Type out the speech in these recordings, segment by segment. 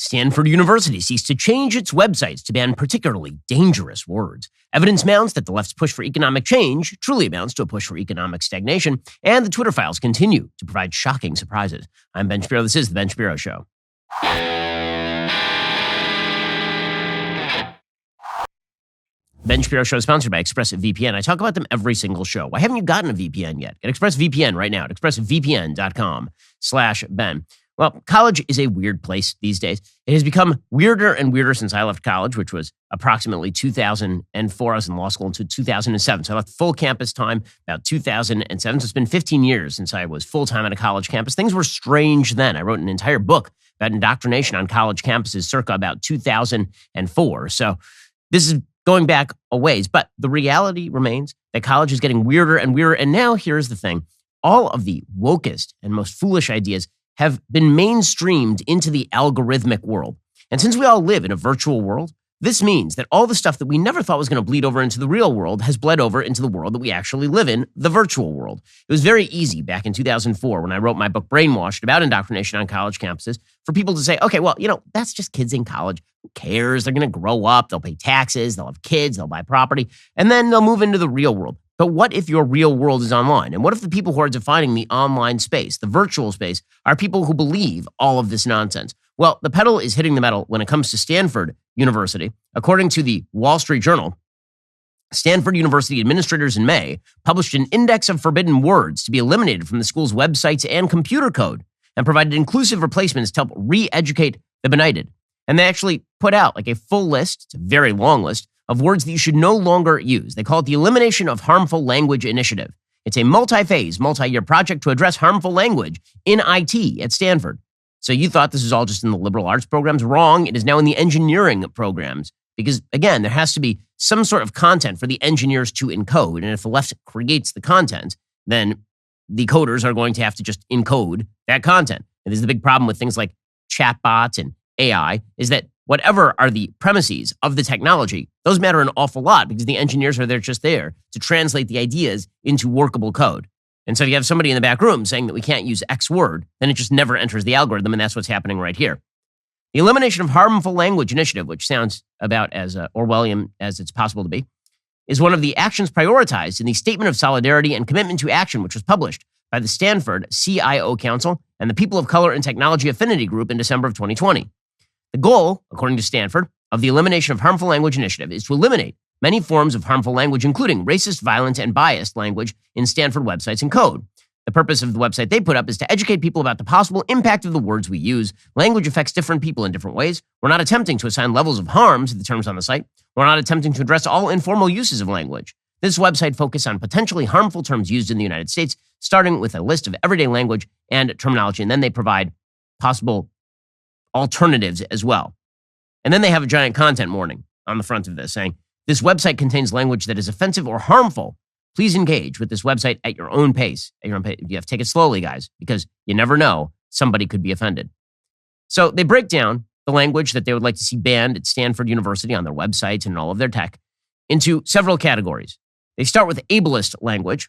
Stanford University seeks to change its websites to ban particularly dangerous words. Evidence mounts that the left's push for economic change truly amounts to a push for economic stagnation, and the Twitter files continue to provide shocking surprises. I'm Ben Shapiro. This is The Ben Shapiro Show. Ben Shapiro Show is sponsored by ExpressVPN. I talk about them every single show. Why haven't you gotten a VPN yet? Get ExpressVPN right now at expressvpn.com/Ben. Well, college is a weird place these days. It has become weirder and weirder since I left college, which was approximately 2004. I was in law school until 2007. So I left full campus time about 2007. So it's been 15 years since I was full-time on a college campus. Things were strange then. I wrote an entire book about indoctrination on college campuses circa about 2004. So this is going back a ways. But the reality remains that college is getting weirder and weirder. And now here's the thing. All of the wokest and most foolish ideas have been mainstreamed into the algorithmic world. And since we all live in a virtual world, this means that all the stuff that we never thought was going to bleed over into the real world has bled over into the world that we actually live in, the virtual world. It was very easy back in 2004 when I wrote my book Brainwashed about indoctrination on college campuses for people to say, okay, well, that's just kids in college. Who cares? They're going to grow up. They'll pay taxes. They'll have kids. They'll buy property. And then they'll move into the real world. But what if your real world is online? And what if the people who are defining the online space, the virtual space, are people who believe all of this nonsense? Well, the pedal is hitting the metal when it comes to Stanford University. According to the Wall Street Journal, Stanford University administrators in May published an index of forbidden words to be eliminated from the school's websites and computer code and provided inclusive replacements to help re-educate the benighted. And they actually put out like a full list, it's a very long list, of words that you should no longer use. They call it the Elimination of Harmful Language Initiative. It's a multi-phase, multi-year project to address harmful language in IT at Stanford. So you thought this was all just in the liberal arts programs? Wrong. It is now in the engineering programs because, again, there has to be some sort of content for the engineers to encode. And if the left creates the content, then the coders are going to have to just encode that content. And this is the big problem with things like chatbots and AI is that whatever are the premises of the technology, those matter an awful lot because the engineers are just there to translate the ideas into workable code. And so if you have somebody in the back room saying that we can't use X word, then it just never enters the algorithm, and that's what's happening right here. The Elimination of Harmful Language Initiative, which sounds about as Orwellian as it's possible to be, is one of the actions prioritized in the Statement of Solidarity and Commitment to Action, which was published by the Stanford CIO Council and the People of Color and Technology Affinity Group in December of 2020. The goal, according to Stanford, of the Elimination of Harmful Language Initiative is to eliminate many forms of harmful language, including racist, violent, and biased language in Stanford websites and code. The purpose of the website they put up is to educate people about the possible impact of the words we use. Language affects different people in different ways. We're not attempting to assign levels of harm to the terms on the site. We're not attempting to address all informal uses of language. This website focuses on potentially harmful terms used in the United States, starting with a list of everyday language and terminology, and then they provide possible alternatives as well. And then they have a giant content warning on the front of this saying, this website contains language that is offensive or harmful. Please engage with this website at your own pace. You have to take it slowly, guys, because you never know, somebody could be offended. So they break down the language that they would like to see banned at Stanford University on their websites and all of their tech into several categories. They start with ableist language.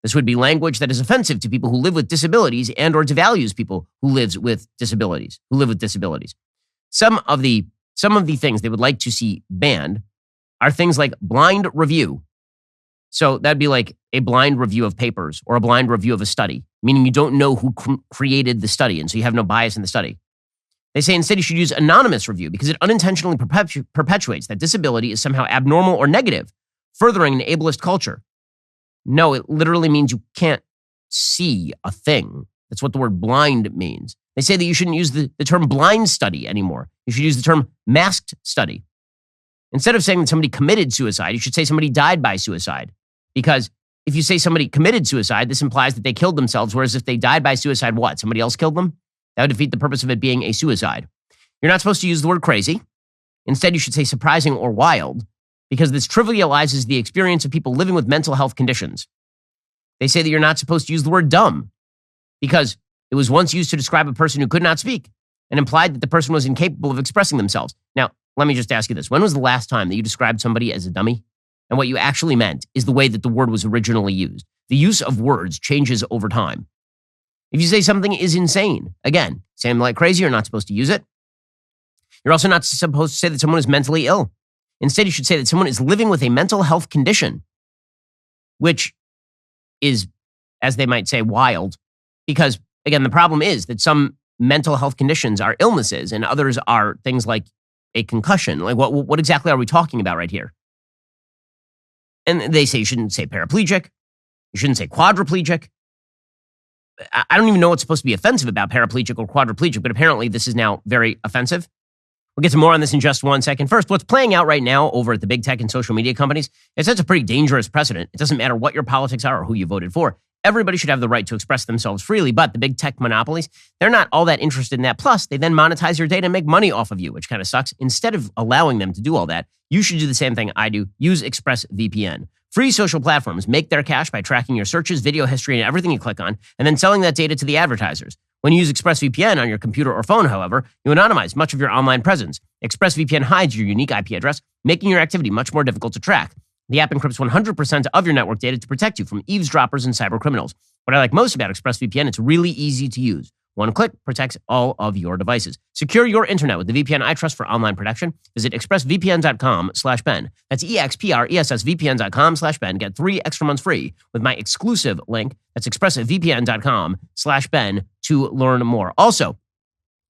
This would be language that is offensive to people who live with disabilities and or devalues people who live with disabilities. Some of the things they would like to see banned are things like blind review. So that'd be like a blind review of papers or a blind review of a study, meaning you don't know who created the study, and so you have no bias in the study. They say instead you should use anonymous review because it unintentionally perpetuates that disability is somehow abnormal or negative, furthering an ableist culture. No, it literally means you can't see a thing. That's what the word blind means. They say that you shouldn't use the term blind study anymore. You should use the term masked study. Instead of saying that somebody committed suicide, you should say somebody died by suicide. Because if you say somebody committed suicide, this implies that they killed themselves, whereas if they died by suicide, what? Somebody else killed them? That would defeat the purpose of it being a suicide. You're not supposed to use the word crazy. Instead, you should say surprising or wild, because this trivializes the experience of people living with mental health conditions. They say that you're not supposed to use the word dumb, because it was once used to describe a person who could not speak and implied that the person was incapable of expressing themselves. Now, let me just ask you this. When was the last time that you described somebody as a dummy? And what you actually meant is the way that the word was originally used. The use of words changes over time. If you say something is insane, again, saying like crazy, you're not supposed to use it. You're also not supposed to say that someone is mentally ill. Instead, you should say that someone is living with a mental health condition, which is, as they might say, wild. Because, again, the problem is that some mental health conditions are illnesses and others are things like a concussion. Like, what exactly are we talking about right here? And they say you shouldn't say paraplegic. You shouldn't say quadriplegic. I don't even know what's supposed to be offensive about paraplegic or quadriplegic, but apparently this is now very offensive. We'll get to more on this in just 1 second. First, what's playing out right now over at the big tech and social media companies, it sets a pretty dangerous precedent. It doesn't matter what your politics are or who you voted for. Everybody should have the right to express themselves freely, but the big tech monopolies, they're not all that interested in that. Plus, they then monetize your data and make money off of you, which kind of sucks. Instead of allowing them to do all that, you should do the same thing I do. Use ExpressVPN. Free social platforms make their cash by tracking your searches, video history, and everything you click on, and then selling that data to the advertisers. When you use ExpressVPN on your computer or phone, however, you anonymize much of your online presence. ExpressVPN hides your unique IP address, making your activity much more difficult to track. The app encrypts 100% of your network data to protect you from eavesdroppers and cyber criminals. What I like most about ExpressVPN, it's really easy to use. One click protects all of your devices. Secure your internet with the VPN I trust for online protection. Visit expressvpn.com/Ben. That's expressvpn.com/Ben. Get 3 extra months free with my exclusive link. That's expressvpn.com/Ben to learn more. Also,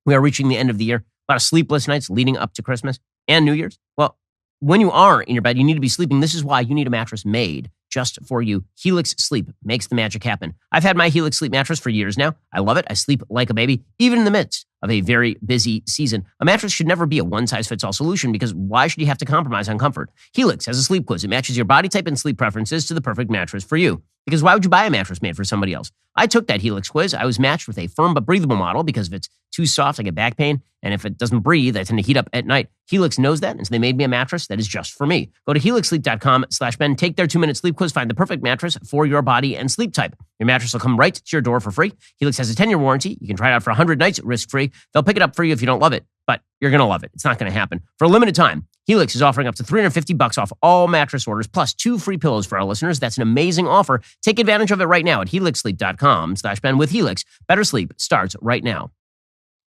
we are reaching the end of the year. A lot of sleepless nights leading up to Christmas and New Year's. Well, when you are in your bed, you need to be sleeping. This is why you need a mattress made just for you. Helix Sleep makes the magic happen. I've had my Helix Sleep mattress for years now. I love it. I sleep like a baby, even in the midst of a very busy season. A mattress should never be a one-size-fits-all solution because why should you have to compromise on comfort? Helix has a sleep quiz. It matches your body type and sleep preferences to the perfect mattress for you. Because why would you buy a mattress made for somebody else? I took that Helix quiz. I was matched with a firm but breathable model because if it's too soft, I get back pain. And if it doesn't breathe, I tend to heat up at night. Helix knows that, and so they made me a mattress that is just for me. Go to helixsleep.com/Ben, take their 2-minute sleep quiz, find the perfect mattress for your body and sleep type. Your mattress will come right to your door for free. Helix has a 10-year warranty. You can try it out for 100 nights risk-free. They'll pick it up for you if you don't love it, but you're going to love it. It's not going to happen. For a limited time, Helix is offering up to $350 off all mattress orders, plus 2 free pillows for our listeners. That's an amazing offer. Take advantage of it right now at helixsleep.com/Ben. With Helix, better sleep starts right now.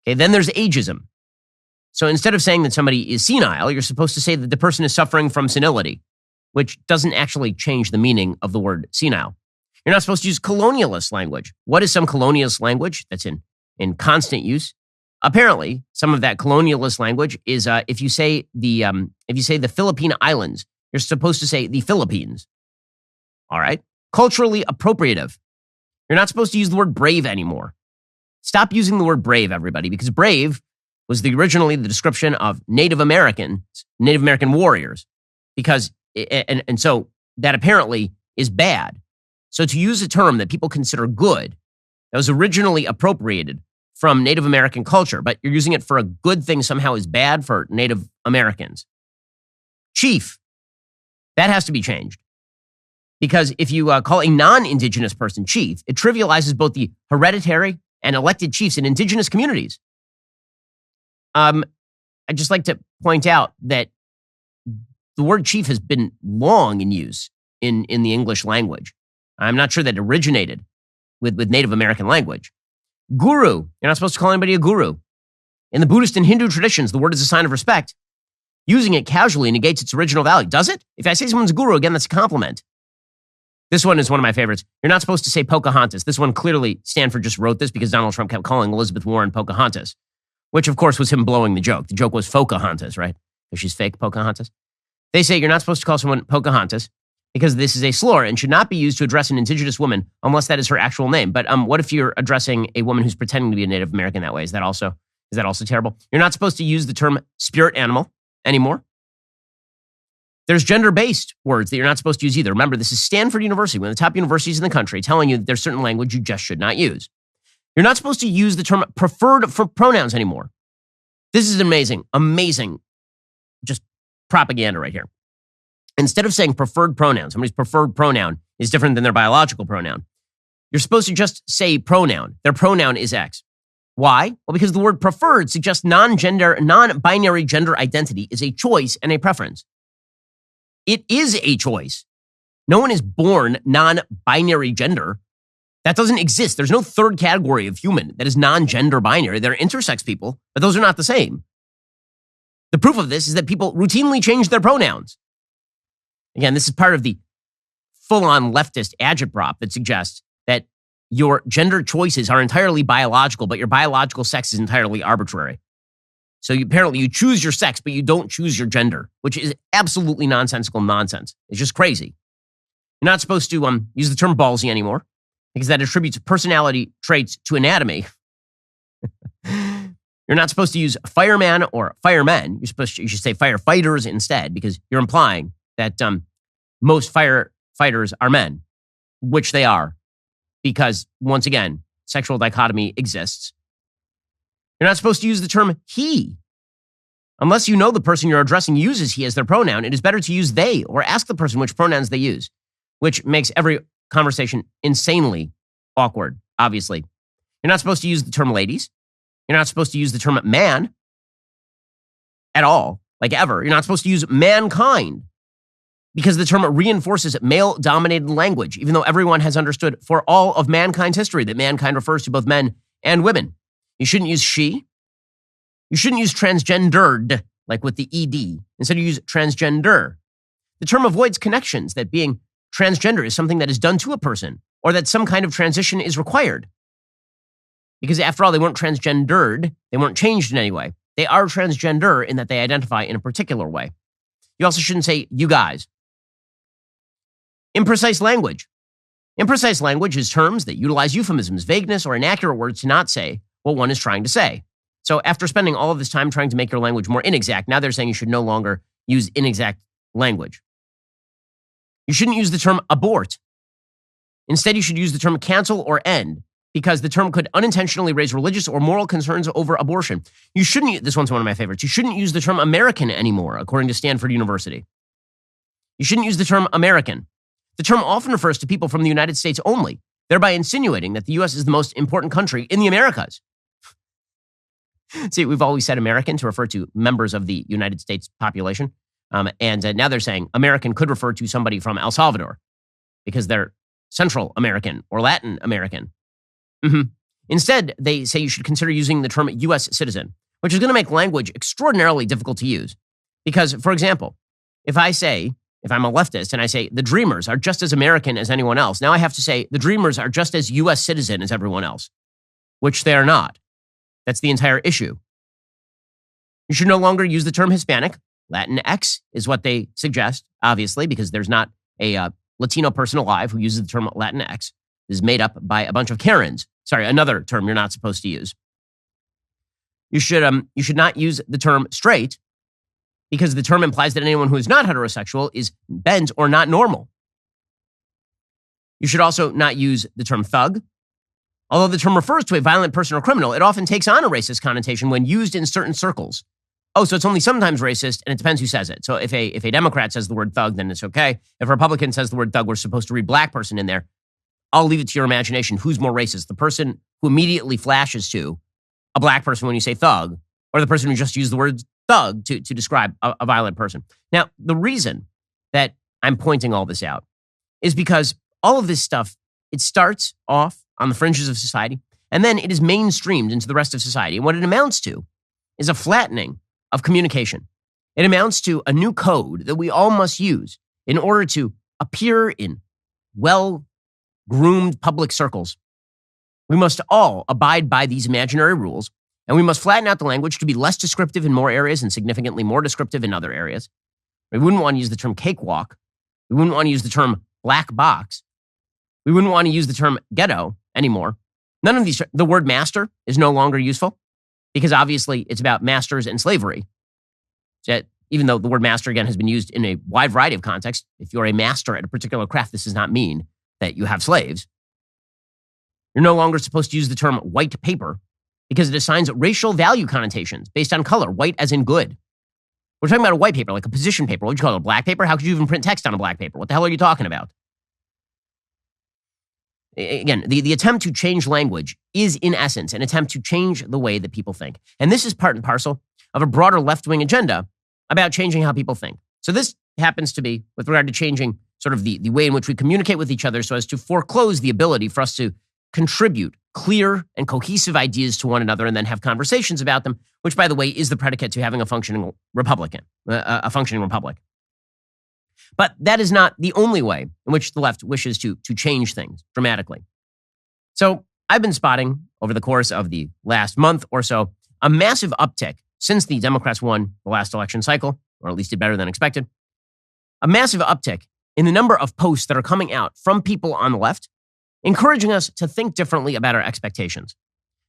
Okay, then there's ageism. So instead of saying that somebody is senile, you're supposed to say that the person is suffering from senility, which doesn't actually change the meaning of the word senile. You're not supposed to use colonialist language. What is some colonialist language that's in constant use? Apparently, some of that colonialist language is if you say the Philippine Islands, you're supposed to say the Philippines. All right. Culturally appropriative. You're not supposed to use the word brave anymore. Stop using the word brave, everybody, because brave was originally the description of Native American warriors, because and so that apparently is bad. So to use a term that people consider good, that was originally appropriated from Native American culture, but you're using it for a good thing somehow is bad for Native Americans. Chief, that has to be changed. Because if you call a non-Indigenous person chief, it trivializes both the hereditary and elected chiefs in Indigenous communities. I'd just like to point out that the word chief has been long in use in the English language. I'm not sure that it originated with Native American language. Guru, you're not supposed to call anybody a guru. In the Buddhist and Hindu traditions, the word is a sign of respect. Using it casually negates its original value. Does it? If I say someone's a guru, again, that's a compliment. This one is one of my favorites. You're not supposed to say Pocahontas. This one clearly, Stanford just wrote this because Donald Trump kept calling Elizabeth Warren Pocahontas, which of course was him blowing the joke. The joke was Pocahontas, right? Because she's fake Pocahontas. They say you're not supposed to call someone Pocahontas because this is a slur and should not be used to address an Indigenous woman unless that is her actual name. But what if you're addressing a woman who's pretending to be a Native American that way? Is that also terrible? You're not supposed to use the term spirit animal anymore. There's gender-based words that you're not supposed to use either. Remember, this is Stanford University, one of the top universities in the country, telling you that there's certain language you just should not use. You're not supposed to use the term preferred for pronouns anymore. This is amazing, just propaganda right here. Instead of saying preferred pronoun, somebody's preferred pronoun is different than their biological pronoun. You're supposed to just say pronoun. Their pronoun is X. Why? Well, because the word preferred suggests non-binary gender identity is a choice and a preference. It is a choice. No one is born non-binary gender. That doesn't exist. There's no third category of human that is non-gender binary. They're intersex people, but those are not the same. The proof of this is that people routinely change their pronouns. Again, this is part of the full-on leftist agitprop that suggests that your gender choices are entirely biological, but your biological sex is entirely arbitrary. So apparently you choose your sex, but you don't choose your gender, which is absolutely nonsensical nonsense. It's just crazy. You're not supposed to use the term ballsy anymore because that attributes personality traits to anatomy. You're not supposed to use fireman or firemen. You should say firefighters instead, because you're implying that most firefighters are men, which they are, because once again, sexual dichotomy exists. You're not supposed to use the term he. Unless you know the person you're addressing uses he as their pronoun, it is better to use they or ask the person which pronouns they use, which makes every conversation insanely awkward, obviously. You're not supposed to use the term ladies. You're not supposed to use the term man at all, like ever. You're not supposed to use mankind because the term reinforces male-dominated language, even though everyone has understood for all of mankind's history that mankind refers to both men and women. You shouldn't use she. You shouldn't use transgendered, like with the ED. Instead, you use transgender. The term avoids connections that being transgender is something that is done to a person or that some kind of transition is required. Because after all, they weren't transgendered. They weren't changed in any way. They are transgender in that they identify in a particular way. You also shouldn't say you guys. Imprecise language. Imprecise language is terms that utilize euphemisms, vagueness, or inaccurate words to not say what one is trying to say. So after spending all of this time trying to make your language more inexact, now they're saying you should no longer use inexact language. You shouldn't use the term abort. Instead, you should use the term cancel or end, because the term could unintentionally raise religious or moral concerns over abortion. You shouldn't, this one's one of my favorites, you shouldn't use the term American anymore, according to Stanford University. You shouldn't use the term American. The term often refers to people from the United States only, thereby insinuating that the U.S. is the most important country in the Americas. See, we've always said American to refer to members of the United States population. And now they're saying American could refer to somebody from El Salvador because they're Central American or Latin American. Instead, they say you should consider using the term U.S. citizen, which is going to make language extraordinarily difficult to use. Because, for example, if I'm a leftist and I say the Dreamers are just as American as anyone else, now I have to say the Dreamers are just as U.S. citizen as everyone else, which they are not. That's the entire issue. You should no longer use the term Hispanic. Latinx is what they suggest, obviously, because there's not a Latino person alive who uses the term Latinx. It is made up by a bunch of Karens. Sorry, another term you're not supposed to use. You should not use the term straight because the term implies that anyone who is not heterosexual is bent or not normal. You should also not use the term thug. Although the term refers to a violent person or criminal, it often takes on a racist connotation when used in certain circles. Oh, so it's only sometimes racist, and it depends who says it. So if a Democrat says the word thug, then it's okay. If a Republican says the word thug, we're supposed to read black person in there. I'll leave it to your imagination. Who's more racist? The person who immediately flashes to a black person when you say thug, or the person who just used the word thug to describe a violent person? Now, the reason that I'm pointing all this out is because all of this stuff, it starts off on the fringes of society, and then it is mainstreamed into the rest of society. And what it amounts to is a flattening of communication. It amounts to a new code that we all must use in order to appear in well-groomed public circles. We must all abide by these imaginary rules, and we must flatten out the language to be less descriptive in more areas and significantly more descriptive in other areas. We wouldn't want to use the term cakewalk. We wouldn't want to use the term black box. We wouldn't want to use the term ghetto anymore. None of these, the word master is no longer useful because obviously it's about masters and slavery. So even though the word master, again, has been used in a wide variety of contexts, if you're a master at a particular craft, this does not mean that you have slaves. You're no longer supposed to use the term white paper because it assigns racial value connotations based on color, white as in good. We're talking about a white paper, like a position paper. What would you call it, a black paper? How could you even print text on a black paper? What the hell are you talking about? Again, the attempt to change language is, in essence, an attempt to change the way that people think. And this is part and parcel of a broader left-wing agenda about changing how people think. So this happens to be with regard to changing sort of the way in which we communicate with each other so as to foreclose the ability for us to contribute clear and cohesive ideas to one another and then have conversations about them, which, by the way, is the predicate to having a functioning a functioning republic. But that is not the only way in which the left wishes to change things dramatically. So I've been spotting over the course of the last month or so a massive uptick since the Democrats won the last election cycle, or at least did better than expected, a massive uptick in the number of posts that are coming out from people on the left, encouraging us to think differently about our expectations.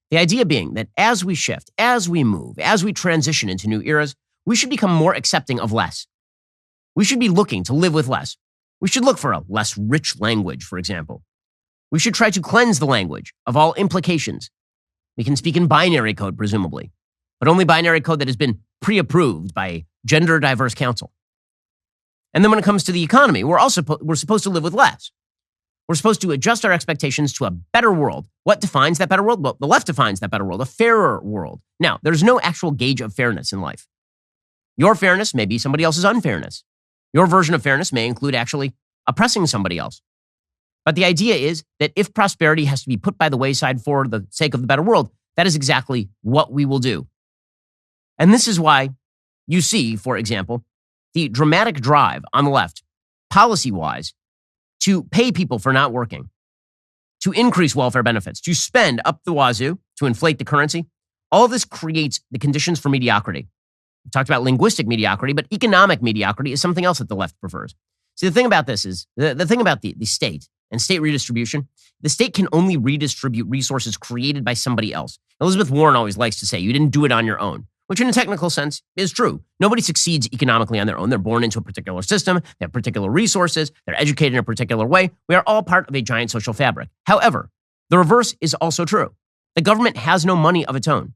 The idea being that as we shift, as we move, as we transition into new eras, we should become more accepting of less. We should be looking to live with less. We should look for a less rich language, for example. We should try to cleanse the language of all implications. We can speak in binary code, presumably, but only binary code that has been pre-approved by a gender-diverse council. And then when it comes to the economy, we're supposed to live with less. We're supposed to adjust our expectations to a better world. What defines that better world? Well, the left defines that better world, a fairer world. Now, there's no actual gauge of fairness in life. Your fairness may be somebody else's unfairness. Your version of fairness may include actually oppressing somebody else. But the idea is that if prosperity has to be put by the wayside for the sake of the better world, that is exactly what we will do. And this is why you see, for example, the dramatic drive on the left, policy-wise, to pay people for not working, to increase welfare benefits, to spend up the wazoo, to inflate the currency. All of this creates the conditions for mediocrity. We talked about linguistic mediocrity, but economic mediocrity is something else that the left prefers. See, the thing about this is, the thing about the state and state redistribution, the state can only redistribute resources created by somebody else. Elizabeth Warren always likes to say, you didn't do it on your own, which in a technical sense is true. Nobody succeeds economically on their own. They're born into a particular system. They have particular resources. They're educated in a particular way. We are all part of a giant social fabric. However, the reverse is also true. The government has no money of its own.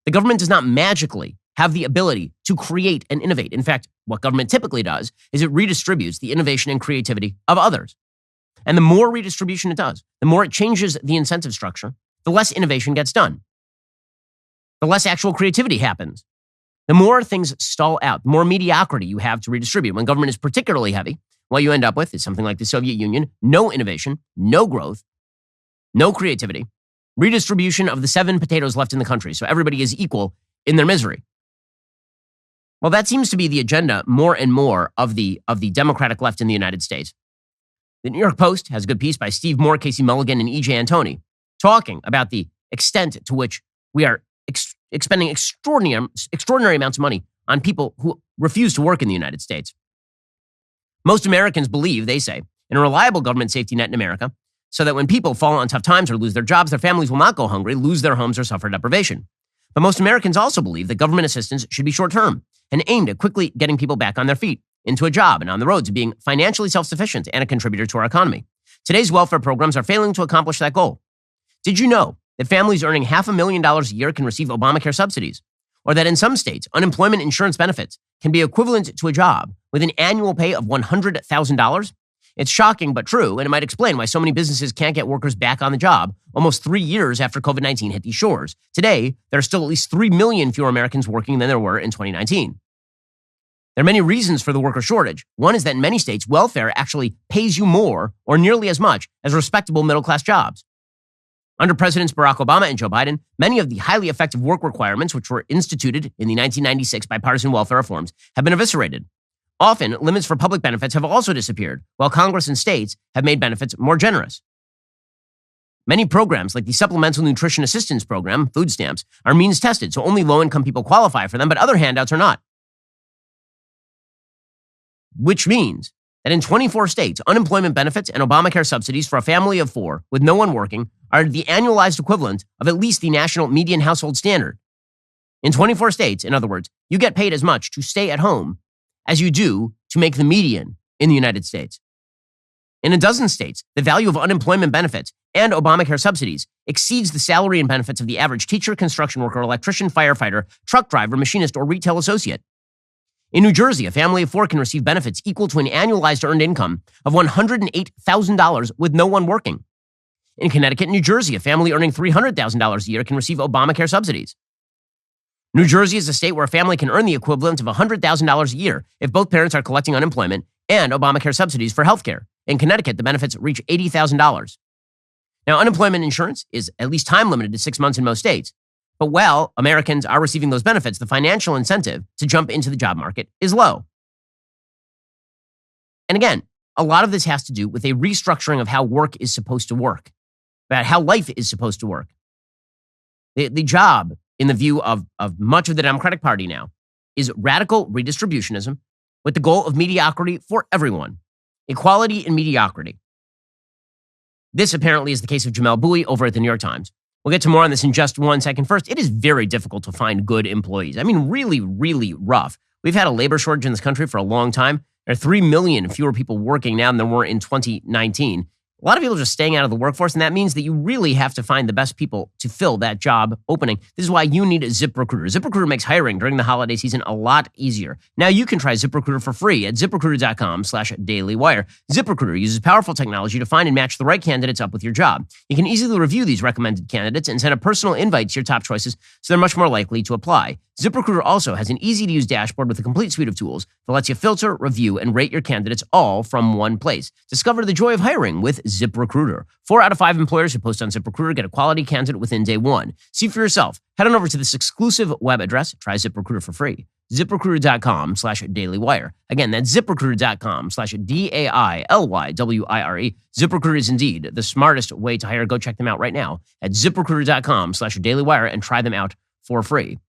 The government does not magically have the ability to create and innovate. In fact, what government typically does is it redistributes the innovation and creativity of others. And the more redistribution it does, the more it changes the incentive structure, the less innovation gets done. The less actual creativity happens. The more things stall out, the more mediocrity you have to redistribute. When government is particularly heavy, what you end up with is something like the Soviet Union, no innovation, no growth, no creativity, redistribution of the 7 potatoes left in the country, so everybody is equal in their misery. Well, that seems to be the agenda more and more of the Democratic left in the United States. The New York Post has a good piece by Steve Moore, Casey Mulligan, and E.J. Antoni talking about the extent to which we are expending extraordinary amounts of money on people who refuse to work in the United States. Most Americans believe, they say, in a reliable government safety net in America, so that when people fall on tough times or lose their jobs, their families will not go hungry, lose their homes, or suffer deprivation. But most Americans also believe that government assistance should be short-term and aimed at quickly getting people back on their feet, into a job, and on the road to being financially self-sufficient and a contributor to our economy. Today's welfare programs are failing to accomplish that goal. Did you know that families earning $500,000 a year can receive Obamacare subsidies? Or that in some states, unemployment insurance benefits can be equivalent to a job with an annual pay of $100,000? It's shocking but true, and it might explain why so many businesses can't get workers back on the job almost 3 years after COVID-19 hit these shores. Today, there are still at least 3 million fewer Americans working than there were in 2019. There are many reasons for the worker shortage. One is that in many states, welfare actually pays you more or nearly as much as respectable middle-class jobs. Under Presidents Barack Obama and Joe Biden, many of the highly effective work requirements which were instituted in the 1996 bipartisan welfare reforms have been eviscerated. Often, limits for public benefits have also disappeared, while Congress and states have made benefits more generous. Many programs, like the Supplemental Nutrition Assistance Program, food stamps, are means tested, so only low-income people qualify for them, but other handouts are not. Which means that in 24 states, unemployment benefits and Obamacare subsidies for a family of 4 with no one working are the annualized equivalent of at least the national median household standard. In 24 states, in other words, you get paid as much to stay at home as you do to make the median in the United States. In a dozen states, the value of unemployment benefits and Obamacare subsidies exceeds the salary and benefits of the average teacher, construction worker, electrician, firefighter, truck driver, machinist, or retail associate. In New Jersey, a family of 4 can receive benefits equal to an annualized earned income of $108,000 with no one working. In Connecticut and New Jersey, a family earning $300,000 a year can receive Obamacare subsidies. New Jersey is a state where a family can earn the equivalent of $100,000 a year if both parents are collecting unemployment and Obamacare subsidies for health care. In Connecticut, the benefits reach $80,000. Now, unemployment insurance is at least time limited to 6 months in most states. But while Americans are receiving those benefits, the financial incentive to jump into the job market is low. And again, a lot of this has to do with a restructuring of how work is supposed to work, about how life is supposed to work. The job, in the view of much of the Democratic Party now, is radical redistributionism with the goal of mediocrity for everyone. Equality and mediocrity. This apparently is the case of Jamelle Bouie over at the New York Times. We'll get to more on this in just 1 second. First, it is very difficult to find good employees. I mean, really, really rough. We've had a labor shortage in this country for a long time. There are 3 million fewer people working now than there were in 2019. A lot of people are just staying out of the workforce, and that means that you really have to find the best people to fill that job opening. This is why you need a ZipRecruiter. ZipRecruiter makes hiring during the holiday season a lot easier. Now you can try ZipRecruiter for free at ZipRecruiter.com/DailyWire. ZipRecruiter uses powerful technology to find and match the right candidates up with your job. You can easily review these recommended candidates and send a personal invite to your top choices so they're much more likely to apply. ZipRecruiter also has an easy-to-use dashboard with a complete suite of tools that lets you filter, review, and rate your candidates all from one place. Discover the joy of hiring with ZipRecruiter. 4 out of 5 employers who post on ZipRecruiter get a quality candidate within day 1. See for yourself. Head on over to this exclusive web address. Try ZipRecruiter for free. ZipRecruiter.com/DailyWire. Again, that's ZipRecruiter.com/DAILYWIRE. ZipRecruiter is indeed the smartest way to hire. Go check them out right now at ZipRecruiter.com/DailyWire and try them out for free.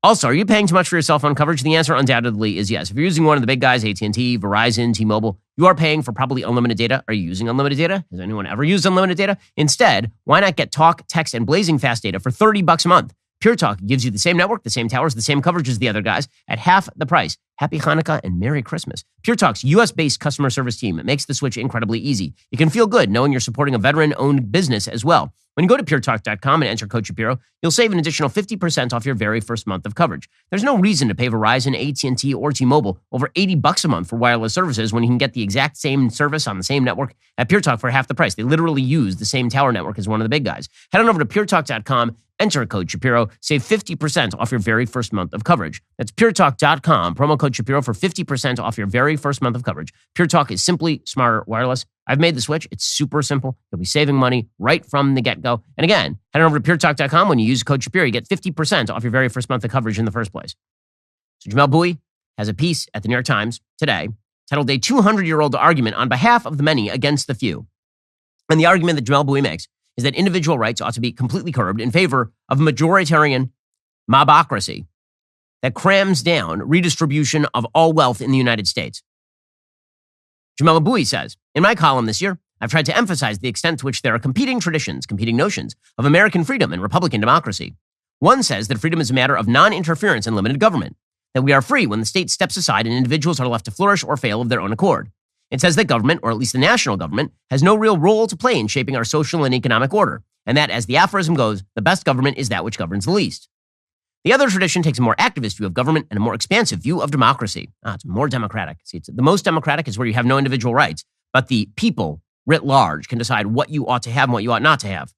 Also, are you paying too much for your cell phone coverage? The answer undoubtedly is yes. If you're using one of the big guys, AT&T, Verizon, T-Mobile, you are paying for probably unlimited data. Are you using unlimited data? Has anyone ever used unlimited data? Instead, why not get talk, text, and blazing fast data for $30 a month? Pure Talk gives you the same network, the same towers, the same coverage as the other guys at half the price. Happy Hanukkah and Merry Christmas. Pure Talk's U.S.-based customer service team makes the switch incredibly easy. You can feel good knowing you're supporting a veteran-owned business as well. When you go to puretalk.com and enter code Shapiro, you'll save an additional 50% off your very first month of coverage. There's no reason to pay Verizon, AT&T, or T-Mobile over $80 a month for wireless services when you can get the exact same service on the same network at Pure Talk for half the price. They literally use the same tower network as one of the big guys. Head on over to puretalk.com, enter code Shapiro, save 50% off your very first month of coverage. That's puretalk.com, promo code Shapiro for 50% off your very first month of coverage. Pure Talk is simply smarter wireless. I've made the switch. It's super simple. You'll be saving money right from the get-go. And again, head on over to puretalk.com. When you use code Shapiro, you get 50% off your very first month of coverage in the first place. So Jamelle Bouie has a piece at the New York Times today titled A 200-Year-Old Argument on Behalf of the Many Against the Few. And the argument that Jamelle Bouie makes is that individual rights ought to be completely curbed in favor of majoritarian mobocracy that crams down redistribution of all wealth in the United States. Jamelle Bouie says, in my column this year, I've tried to emphasize the extent to which there are competing traditions, competing notions of American freedom and Republican democracy. One says that freedom is a matter of non-interference and limited government, that we are free when the state steps aside and individuals are left to flourish or fail of their own accord. It says that government, or at least the national government, has no real role to play in shaping our social and economic order, and that, as the aphorism goes, the best government is that which governs the least. The other tradition takes a more activist view of government and a more expansive view of democracy. It's more democratic. See, the most democratic is where you have no individual rights, but the people writ large can decide what you ought to have and what you ought not to have.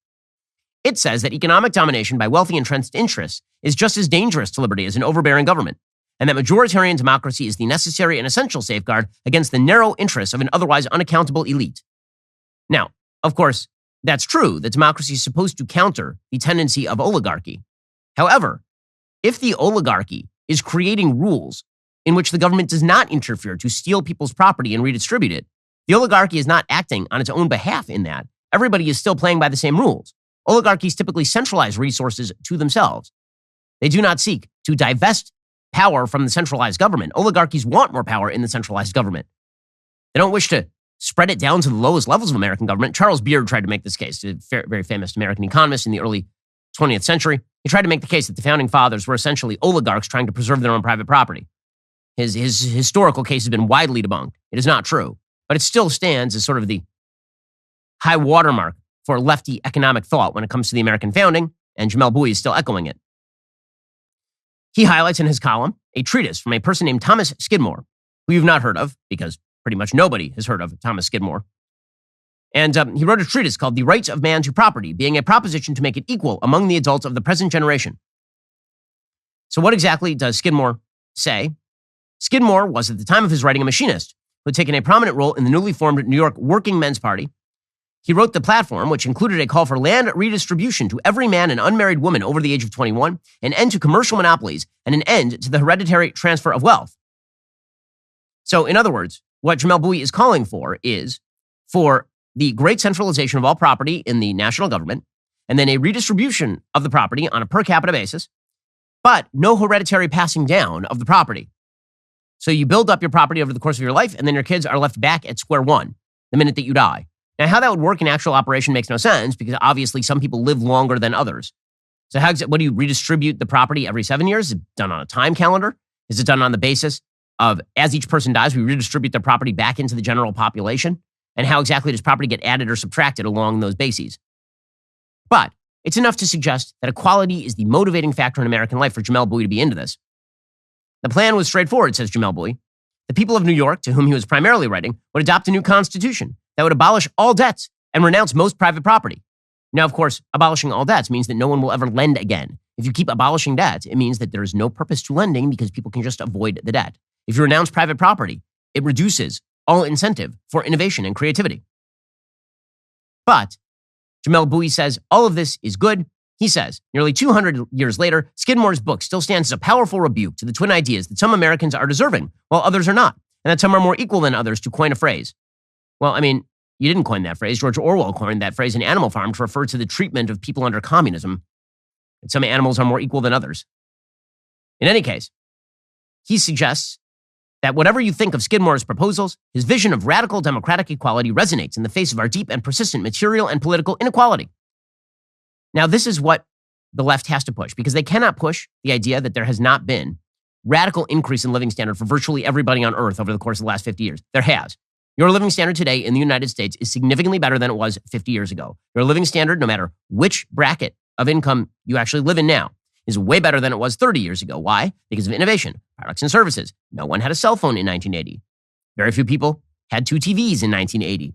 It says that economic domination by wealthy entrenched interests is just as dangerous to liberty as an overbearing government, and that majoritarian democracy is the necessary and essential safeguard against the narrow interests of an otherwise unaccountable elite. Now, of course, that's true that democracy is supposed to counter the tendency of oligarchy. However, if the oligarchy is creating rules in which the government does not interfere to steal people's property and redistribute it, the oligarchy is not acting on its own behalf in that. Everybody is still playing by the same rules. Oligarchies typically centralize resources to themselves. They do not seek to divest power from the centralized government. Oligarchies want more power in the centralized government. They don't wish to spread it down to the lowest levels of American government. Charles Beard tried to make this case, a very famous American economist in the early 20th century. He tried to make the case that the founding fathers were essentially oligarchs trying to preserve their own private property. His historical case has been widely debunked. It is not true, but it still stands as sort of the high watermark for lefty economic thought when it comes to the American founding, and Jamelle Bouie is still echoing it. He highlights in his column a treatise from a person named Thomas Skidmore, who you've not heard of, because pretty much nobody has heard of Thomas Skidmore. And he wrote a treatise called The Rights of Man to Property, being a proposition to make it equal among the adults of the present generation. So what exactly does Skidmore say? Skidmore was, at the time of his writing, a machinist who had taken a prominent role in the newly formed New York Working Men's Party, He wrote the platform, which included a call for land redistribution to every man and unmarried woman over the age of 21, an end to commercial monopolies, and an end to the hereditary transfer of wealth. So, in other words, what Jamelle Bouie is calling for is for the great centralization of all property in the national government, and then a redistribution of the property on a per capita basis, but no hereditary passing down of the property. So you build up your property over the course of your life, and then your kids are left back at square one the minute that you die. Now, how that would work in actual operation makes no sense, because obviously some people live longer than others. So what do you redistribute the property every 7 years? Is it done on a time calendar? Is it done on the basis of, as each person dies, we redistribute their property back into the general population? And how exactly does property get added or subtracted along those bases? But it's enough to suggest that equality is the motivating factor in American life for Jamelle Bouie to be into this. The plan was straightforward, says Jamelle Bouie. The people of New York, to whom he was primarily writing, would adopt a new constitution that would abolish all debts and renounce most private property. Now, of course, abolishing all debts means that no one will ever lend again. If you keep abolishing debt, it means that there is no purpose to lending because people can just avoid the debt. If you renounce private property, it reduces all incentive for innovation and creativity. But Jamelle Bouie says all of this is good. He says, nearly 200 years later, Skidmore's book still stands as a powerful rebuke to the twin ideas that some Americans are deserving, while others are not, and that some are more equal than others, to coin a phrase. Well, I mean, you didn't coin that phrase. George Orwell coined that phrase in Animal Farm to refer to the treatment of people under communism, that some animals are more equal than others. In any case, he suggests that whatever you think of Skidmore's proposals, his vision of radical democratic equality resonates in the face of our deep and persistent material and political inequality. Now, this is what the left has to push, because they cannot push the idea that there has not been radical increase in living standard for virtually everybody on earth over the course of the last 50 years. There has. Your living standard today in the United States is significantly better than it was 50 years ago. Your living standard, no matter which bracket of income you actually live in now, is way better than it was 30 years ago. Why? Because of innovation, products and services. No one had a cell phone in 1980. Very few people had 2 TVs in 1980.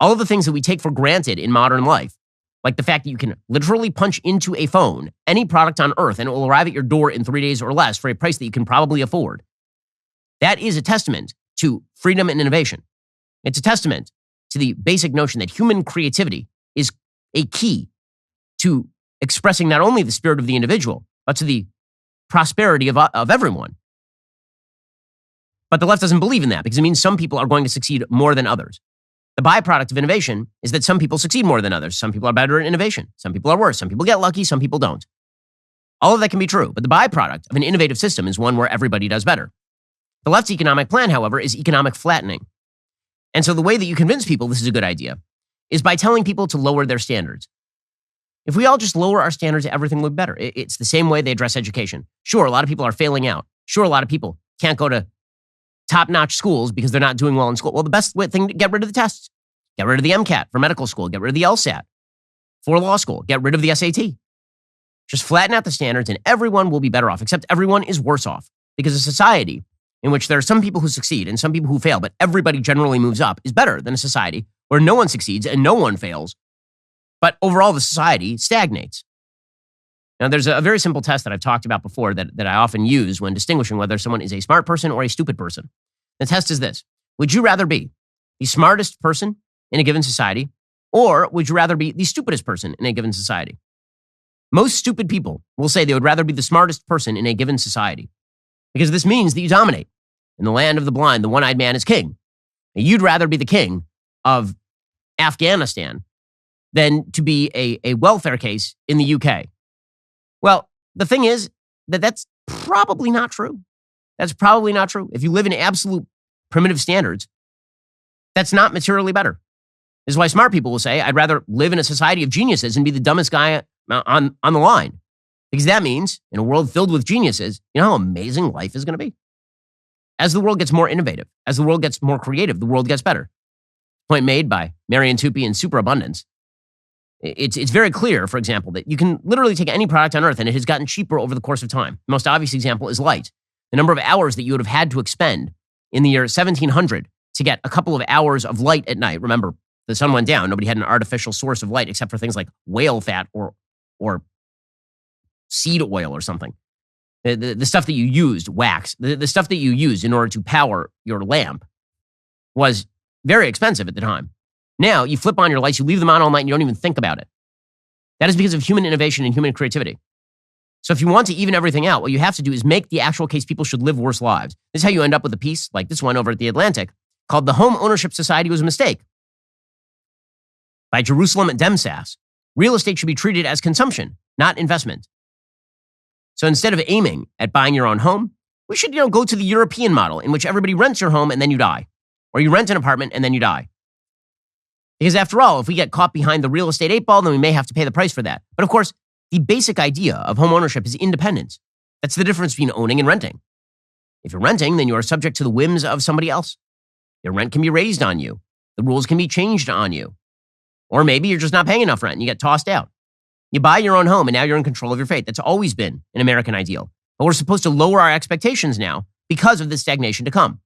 All of the things that we take for granted in modern life, like the fact that you can literally punch into a phone any product on earth and it will arrive at your door in 3 days or less for a price that you can probably afford. That is a testament to freedom and innovation. It's a testament to the basic notion that human creativity is a key to expressing not only the spirit of the individual, but to the prosperity of everyone. But the left doesn't believe in that, because it means some people are going to succeed more than others. The byproduct of innovation is that some people succeed more than others. Some people are better at innovation. Some people are worse. Some people get lucky. Some people don't. All of that can be true, but the byproduct of an innovative system is one where everybody does better. The left's economic plan, however, is economic flattening. And so the way that you convince people this is a good idea is by telling people to lower their standards. If we all just lower our standards, everything will be better. It's the same way they address education. Sure, a lot of people are failing out. Sure, a lot of people can't go to top-notch schools because they're not doing well in school. Well, the best thing to get rid of the tests. Get rid of the MCAT for medical school. Get rid of the LSAT for law school. Get rid of the SAT. Just flatten out the standards and everyone will be better off, except everyone is worse off. Because a society in which there are some people who succeed and some people who fail, but everybody generally moves up, is better than a society where no one succeeds and no one fails, but overall the society stagnates. Now, there's a very simple test that I've talked about before that I often use when distinguishing whether someone is a smart person or a stupid person. The test is this. Would you rather be the smartest person in a given society, or would you rather be the stupidest person in a given society? Most stupid people will say they would rather be the smartest person in a given society, because this means that you dominate. In the land of the blind, the one-eyed man is king. And you'd rather be the king of Afghanistan than to be a welfare case in the UK. Well, the thing is that that's probably not true. That's probably not true. If you live in absolute primitive standards, that's not materially better. This is why smart people will say, I'd rather live in a society of geniuses and be the dumbest guy on the line. Because that means, in a world filled with geniuses, you know how amazing life is going to be? As the world gets more innovative, as the world gets more creative, the world gets better. Point made by Marion Tupy in Superabundance. It's very clear, for example, that you can literally take any product on earth and it has gotten cheaper over the course of time. The most obvious example is light. The number of hours that you would have had to expend in the year 1700 to get a couple of hours of light at night. Remember, the sun went down. Nobody had an artificial source of light except for things like whale fat or seed oil or something. The stuff that you used, wax, the stuff that you used in order to power your lamp was very expensive at the time. Now you flip on your lights, you leave them on all night, and you don't even think about it. That is because of human innovation and human creativity. So if you want to even everything out, what you have to do is make the actual case people should live worse lives. This is how you end up with a piece like this one over at The Atlantic called "The Home Ownership Society Was a Mistake" by Jerusalem Demsas. Real estate should be treated as consumption, not investment. So instead of aiming at buying your own home, we should go to the European model in which everybody rents your home and then you die. Or you rent an apartment and then you die. Because after all, if we get caught behind the real estate 8-ball, then we may have to pay the price for that. But of course, the basic idea of home ownership is independence. That's the difference between owning and renting. If you're renting, then you are subject to the whims of somebody else. Your rent can be raised on you. The rules can be changed on you. Or maybe you're just not paying enough rent and you get tossed out. You buy your own home and now you're in control of your fate. That's always been an American ideal. But we're supposed to lower our expectations now because of the stagnation to come.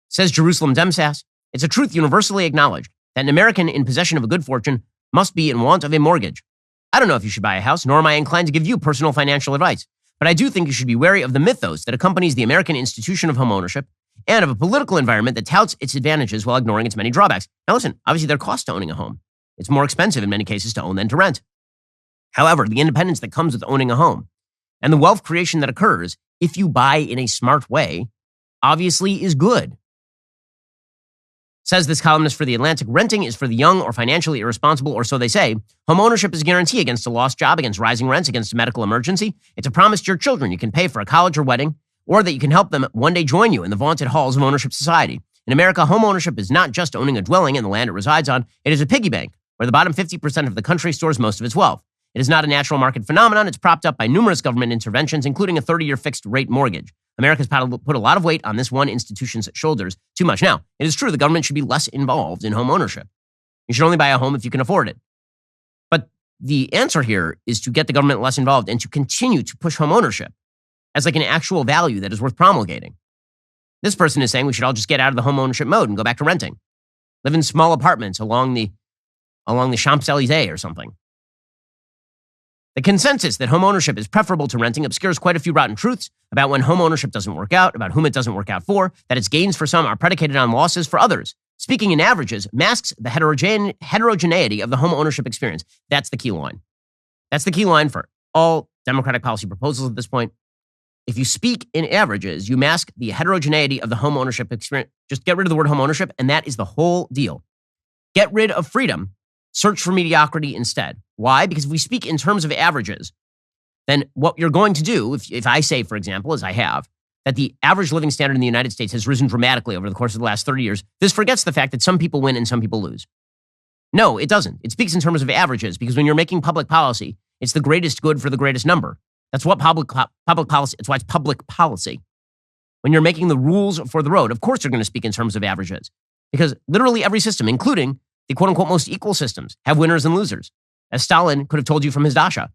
Says Jerusalem Demsas, it's a truth universally acknowledged that an American in possession of a good fortune must be in want of a mortgage. I don't know if you should buy a house, nor am I inclined to give you personal financial advice. But I do think you should be wary of the mythos that accompanies the American institution of homeownership and of a political environment that touts its advantages while ignoring its many drawbacks. Now listen, obviously there are costs to owning a home. It's more expensive in many cases to own than to rent. However, the independence that comes with owning a home and the wealth creation that occurs if you buy in a smart way obviously is good. Says this columnist for The Atlantic, renting is for the young or financially irresponsible, or so they say. Home ownership is a guarantee against a lost job, against rising rents, against a medical emergency. It's a promise to your children you can pay for a college or wedding, or that you can help them one day join you in the vaunted halls of ownership society. In America, home ownership is not just owning a dwelling and the land it resides on. It is a piggy bank where the bottom 50% of the country stores most of its wealth. It is not a natural market phenomenon. It's propped up by numerous government interventions, including a 30-year fixed-rate mortgage. America's put a lot of weight on this one institution's shoulders. Too much. Now, it is true the government should be less involved in home ownership. You should only buy a home if you can afford it. But the answer here is to get the government less involved and to continue to push home ownership as like an actual value that is worth promulgating. This person is saying we should all just get out of the home ownership mode and go back to renting. Live in small apartments along the Champs-Élysées or something. The consensus that home ownership is preferable to renting obscures quite a few rotten truths about when home ownership doesn't work out, about whom it doesn't work out for, that its gains for some are predicated on losses for others. Speaking in averages masks the heterogeneity of the home ownership experience. That's the key line. That's the key line for all Democratic policy proposals at this point. If you speak in averages, you mask the heterogeneity of the home ownership experience. Just get rid of the word home ownership, and that is the whole deal. Get rid of freedom. Search for mediocrity instead. Why? Because if we speak in terms of averages, then what you're going to do, if I say, for example, as I have, that the average living standard in the United States has risen dramatically over the course of the last 30 years, this forgets the fact that some people win and some people lose. No, it doesn't. It speaks in terms of averages because when you're making public policy, it's the greatest good for the greatest number. That's what public policy, it's why it's public policy. When you're making the rules for the road, of course you're going to speak in terms of averages because literally every system, including the quote-unquote most equal systems, have winners and losers, as Stalin could have told you from his dasha.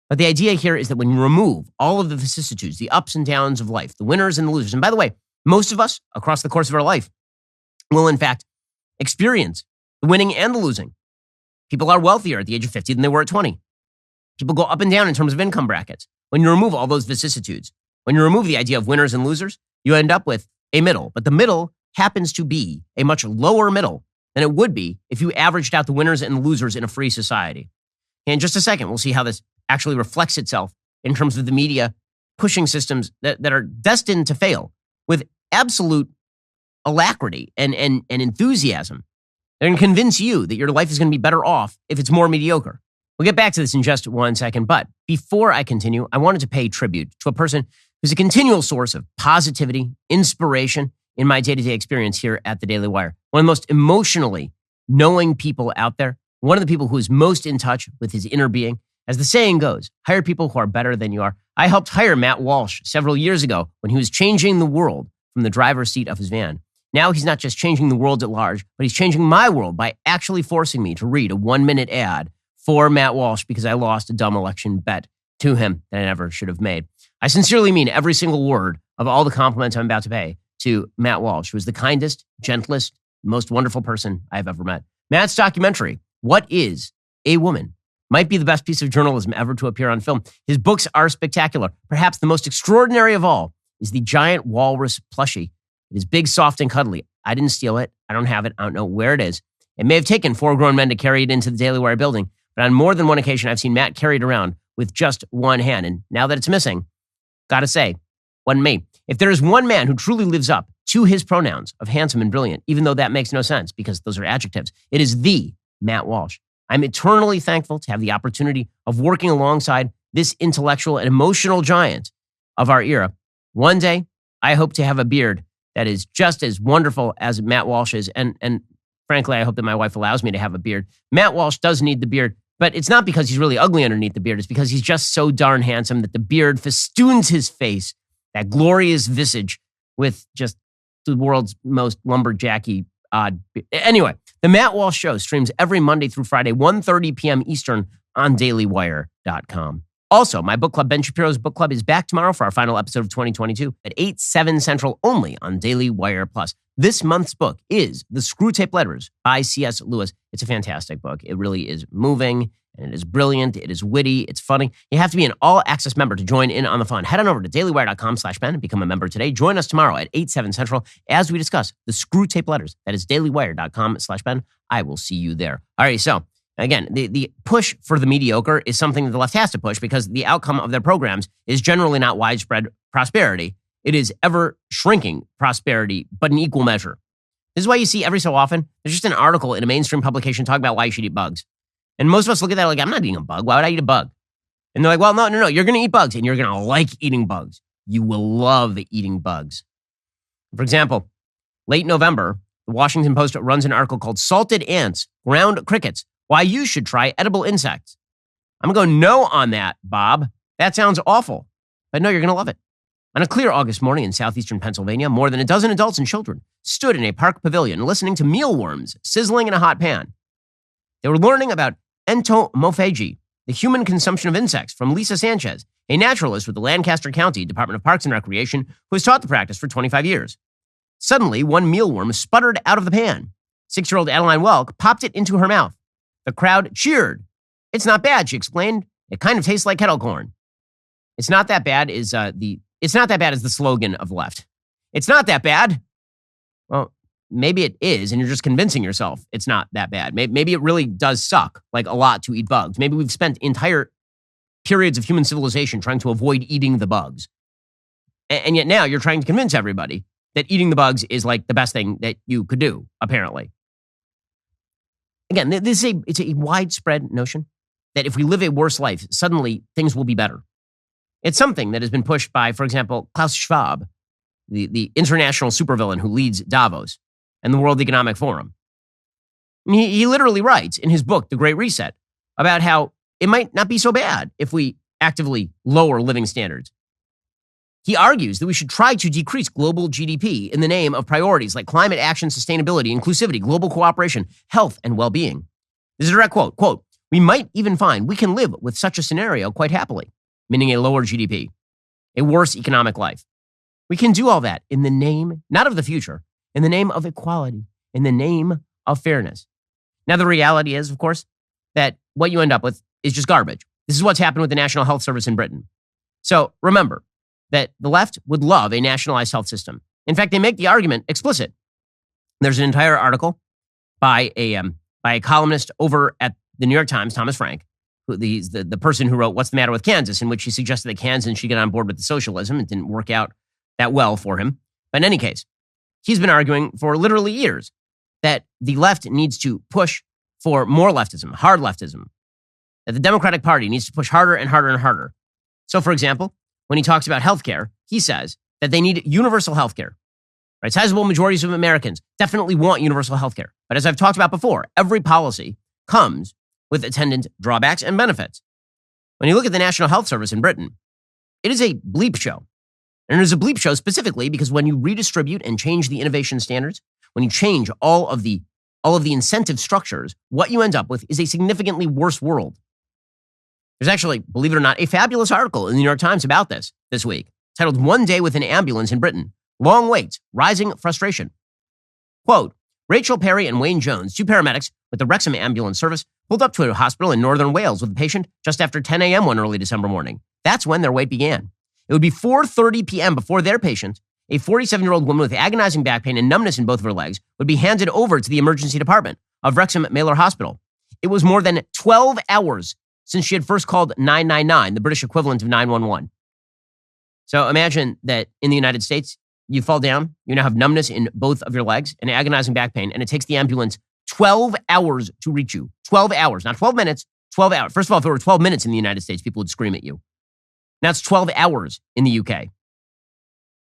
But the idea here is that when you remove all of the vicissitudes, the ups and downs of life, the winners and the losers, and by the way, most of us across the course of our life will in fact experience the winning and the losing. People are wealthier at the age of 50 than they were at 20. People go up and down in terms of income brackets. When you remove all those vicissitudes, when you remove the idea of winners and losers, you end up with a middle. But the middle happens to be a much lower middle than it would be if you averaged out the winners and the losers in a free society. In just a second, we'll see how this actually reflects itself in terms of the media pushing systems that are destined to fail with absolute alacrity and enthusiasm. They're going to convince you that your life is going to be better off if it's more mediocre. We'll get back to this in just 1 second, but before I continue, I wanted to pay tribute to a person who's a continual source of positivity, inspiration in my day-to-day experience here at the Daily Wire. One of the most emotionally knowing people out there, one of the people who is most in touch with his inner being. As the saying goes, hire people who are better than you are. I helped hire Matt Walsh several years ago when he was changing the world from the driver's seat of his van. Now he's not just changing the world at large, but he's changing my world by actually forcing me to read a 1-minute ad for Matt Walsh because I lost a dumb election bet to him that I never should have made. I sincerely mean every single word of all the compliments I'm about to pay to Matt Walsh, who is the kindest, gentlest, most wonderful person I've ever met. Matt's documentary, What is a Woman?, might be the best piece of journalism ever to appear on film. His books are spectacular. Perhaps the most extraordinary of all is the giant walrus plushie. It is big, soft, and cuddly. I didn't steal it. I don't have it. I don't know where it is. It may have taken 4 grown men to carry it into the DailyWire building, but on more than one occasion, I've seen Matt carry it around with just one hand. And now that it's missing, gotta say, wasn't me. If there is one man who truly lives up to his pronouns of handsome and brilliant, even though that makes no sense because those are adjectives, it is the Matt Walsh. I'm eternally thankful to have the opportunity of working alongside this intellectual and emotional giant of our era. One day, I hope to have a beard that is just as wonderful as Matt Walsh is. And frankly, I hope that my wife allows me to have a beard. Matt Walsh does need the beard, but it's not because he's really ugly underneath the beard. It's because he's just so darn handsome that the beard festoons his face, that glorious visage, with just the world's most lumberjacky odd beard. Anyway, the Matt Walsh Show streams every Monday through Friday, 1:30 p.m. Eastern on DailyWire.com. Also, my book club, Ben Shapiro's Book Club, is back tomorrow for our final episode of 2022 at 8, 7 Central only on Daily Wire Plus. This month's book is The Screwtape Letters by C.S. Lewis. It's a fantastic book. It really is moving, and it is brilliant. It is witty. It's funny. You have to be an all-access member to join in on the fun. Head on over to dailywire.com/Ben and become a member today. Join us tomorrow at 8, 7 Central as we discuss The Screwtape Letters. That is dailywire.com/Ben. I will see you there. All right, so again, the push for the mediocre is something that the left has to push because the outcome of their programs is generally not widespread prosperity. It is ever shrinking prosperity, but in equal measure. This is why you see every so often, there's just an article in a mainstream publication talking about why you should eat bugs. And most of us look at that like, I'm not eating a bug. Why would I eat a bug? And they're like, well, no. You're going to eat bugs and you're going to like eating bugs. You will love eating bugs. For example, late November, the Washington Post runs an article called Salted Ants, Ground Crickets, Why You Should Try Edible Insects. I'm going to go no on that, Bob. That sounds awful. But no, you're going to love it. On a clear August morning in southeastern Pennsylvania, more than a dozen adults and children stood in a park pavilion listening to mealworms sizzling in a hot pan. They were learning about entomophagy, the human consumption of insects, from Lisa Sanchez, a naturalist with the Lancaster County Department of Parks and Recreation who has taught the practice for 25 years. Suddenly, one mealworm sputtered out of the pan. 6-year-old Adeline Welk popped it into her mouth. The crowd cheered. It's not bad, she explained. It kind of tastes like kettle corn. It's not that bad is the slogan of the left. It's not that bad. Well, maybe it is, and you're just convincing yourself it's not that bad. Maybe it really does suck, like a lot, to eat bugs. Maybe we've spent entire periods of human civilization trying to avoid eating the bugs. And yet now you're trying to convince everybody that eating the bugs is like the best thing that you could do, apparently. Again, it's a widespread notion that if we live a worse life, suddenly things will be better. It's something that has been pushed by, for example, Klaus Schwab, the international supervillain who leads Davos and the World Economic Forum. He literally writes in his book, The Great Reset, about how it might not be so bad if we actively lower living standards. He argues that we should try to decrease global GDP in the name of priorities like climate action, sustainability, inclusivity, global cooperation, health, and well-being. This is a direct quote. Quote, we might even find we can live with such a scenario quite happily, meaning a lower GDP, a worse economic life. We can do all that in the name, not of the future, in the name of equality, in the name of fairness. Now, the reality is, of course, that what you end up with is just garbage. This is what's happened with the National Health Service in Britain. So remember that the left would love a nationalized health system. In fact, they make the argument explicit. There's an entire article by a columnist over at the New York Times, Thomas Frank, the person who wrote What's the Matter with Kansas, in which he suggested that Kansas should get on board with the socialism. It didn't work out that well for him. But in any case, he's been arguing for literally years that the left needs to push for more leftism, hard leftism, that the Democratic Party needs to push harder and harder and harder. So, for example, when he talks about healthcare, he says that they need universal healthcare. Right? Sizable majorities of Americans definitely want universal healthcare. But as I've talked about before, every policy comes with attendant drawbacks and benefits. When you look at the National Health Service in Britain, it is a bleep show. And it is a bleep show specifically because when you redistribute and change the innovation standards, when you change all of the incentive structures, what you end up with is a significantly worse world. There's actually, believe it or not, a fabulous article in the New York Times about this week, titled One Day with an Ambulance in Britain, Long Waits, Rising Frustration. Quote, Rachel Perry and Wayne Jones, 2 paramedics with the Wrexham Ambulance Service, pulled up to a hospital in northern Wales with a patient just after 10 a.m. one early December morning. That's when their wait began. It would be 4:30 p.m. before their patient, a 47-year-old woman with agonizing back pain and numbness in both of her legs would be handed over to the emergency department of Wrexham Mailer Hospital. It was more than 12 hours since she had first called 999, the British equivalent of 911. So imagine that in the United States, you fall down, you now have numbness in both of your legs and agonizing back pain, and it takes the ambulance 12 hours to reach you. 12 hours, not 12 minutes, 12 hours. First of all, if it were 12 minutes in the United States, people would scream at you. Now it's 12 hours in the UK.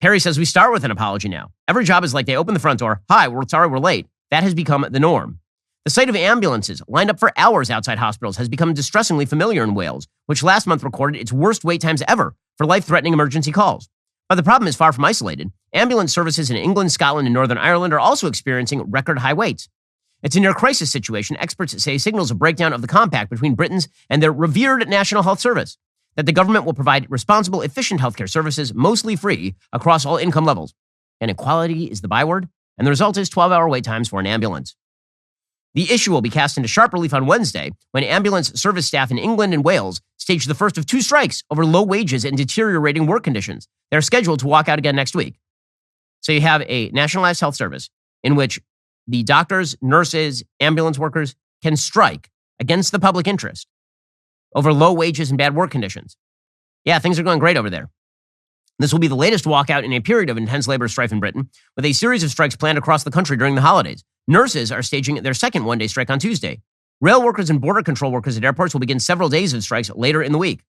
Perry says, we start with an apology now. Every job is like they open the front door. Hi, we're sorry we're late. That has become the norm. The sight of ambulances lined up for hours outside hospitals has become distressingly familiar in Wales, which last month recorded its worst wait times ever for life-threatening emergency calls. But the problem is far from isolated. Ambulance services in England, Scotland, and Northern Ireland are also experiencing record high waits. It's a near-crisis situation experts say signals a breakdown of the compact between Britons and their revered National Health Service, that the government will provide responsible, efficient healthcare services, mostly free, across all income levels. And equality is the byword, and the result is 12-hour wait times for an ambulance. The issue will be cast into sharp relief on Wednesday when ambulance service staff in England and Wales staged the first of 2 strikes over low wages and deteriorating work conditions. They're scheduled to walk out again next week. So you have a nationalized health service in which the doctors, nurses, ambulance workers can strike against the public interest over low wages and bad work conditions. Yeah, things are going great over there. This will be the latest walkout in a period of intense labor strife in Britain, with a series of strikes planned across the country during the holidays. Nurses are staging their second one-day strike on Tuesday. Rail workers and border control workers at airports will begin several days of strikes later in the week.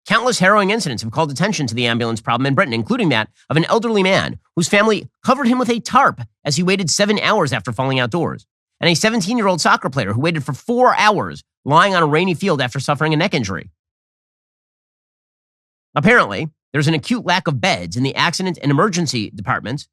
Countless harrowing incidents have called attention to the ambulance problem in Britain, including that of an elderly man whose family covered him with a tarp as he waited 7 hours after falling outdoors, and a 17-year-old soccer player who waited for 4 hours lying on a rainy field after suffering a neck injury. Apparently, there's an acute lack of beds in the accident and emergency departments.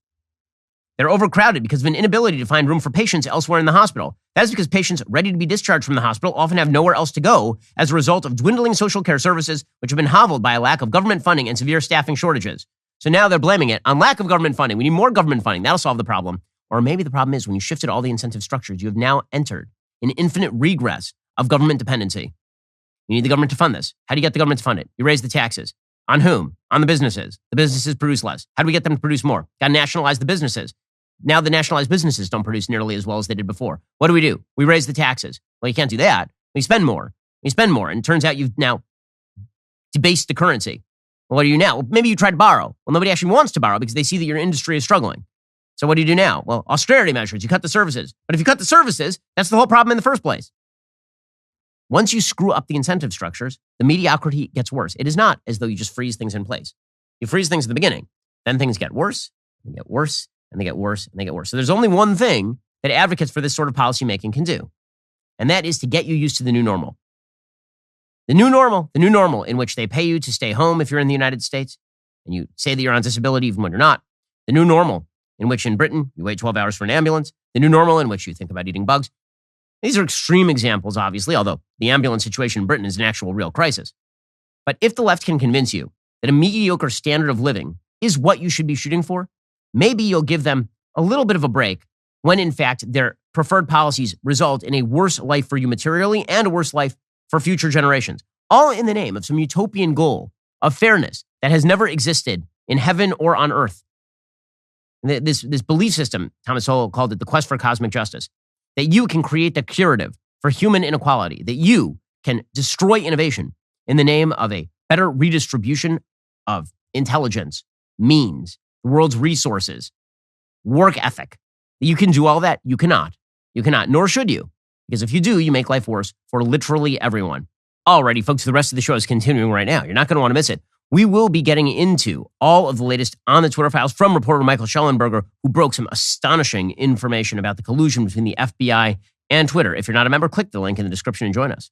They're overcrowded because of an inability to find room for patients elsewhere in the hospital. That is because patients ready to be discharged from the hospital often have nowhere else to go as a result of dwindling social care services, which have been hobbled by a lack of government funding and severe staffing shortages. So now they're blaming it on lack of government funding. We need more government funding. That'll solve the problem. Or maybe the problem is when you shifted all the incentive structures, you have now entered an infinite regress of government dependency. You need the government to fund this. How do you get the government to fund it? You raise the taxes. On whom? On the businesses. The businesses produce less. How do we get them to produce more? Got to nationalize the businesses. Now the nationalized businesses don't produce nearly as well as they did before. What do? We raise the taxes. Well, you can't do that. We spend more. We spend more. And it turns out you've now debased the currency. Well, what do you now? Well, maybe you try to borrow. Well, nobody actually wants to borrow because they see that your industry is struggling. So what do you do now? Well, austerity measures. You cut the services. But if you cut the services, that's the whole problem in the first place. Once you screw up the incentive structures, the mediocrity gets worse. It is not as though you just freeze things in place. You freeze things at the beginning. Then things get worse, and they get worse, and they get worse, and they get worse. So there's only one thing that advocates for this sort of policy making can do, and that is to get you used to the new normal. The new normal in which they pay you to stay home if you're in the United States, and you say that you're on disability even when you're not. The new normal in which in Britain you wait 12 hours for an ambulance. The new normal in which you think about eating bugs. These are extreme examples, obviously, although the ambulance situation in Britain is an actual real crisis. But if the left can convince you that a mediocre standard of living is what you should be shooting for, maybe you'll give them a little bit of a break when, in fact, their preferred policies result in a worse life for you materially and a worse life for future generations, all in the name of some utopian goal of fairness that has never existed in heaven or on earth. This belief system, Thomas Sowell called it the quest for cosmic justice, that you can create the curative for human inequality, that you can destroy innovation in the name of a better redistribution of intelligence, means, the world's resources, work ethic. That you can do all that? You cannot. You cannot, nor should you. Because if you do, you make life worse for literally everyone. Alrighty, folks, the rest of the show is continuing right now. You're not going to want to miss it. We will be getting into all of the latest on the Twitter files from reporter Michael Schellenberger, who broke some astonishing information about the collusion between the FBI and Twitter. If you're not a member, click the link in the description and join us.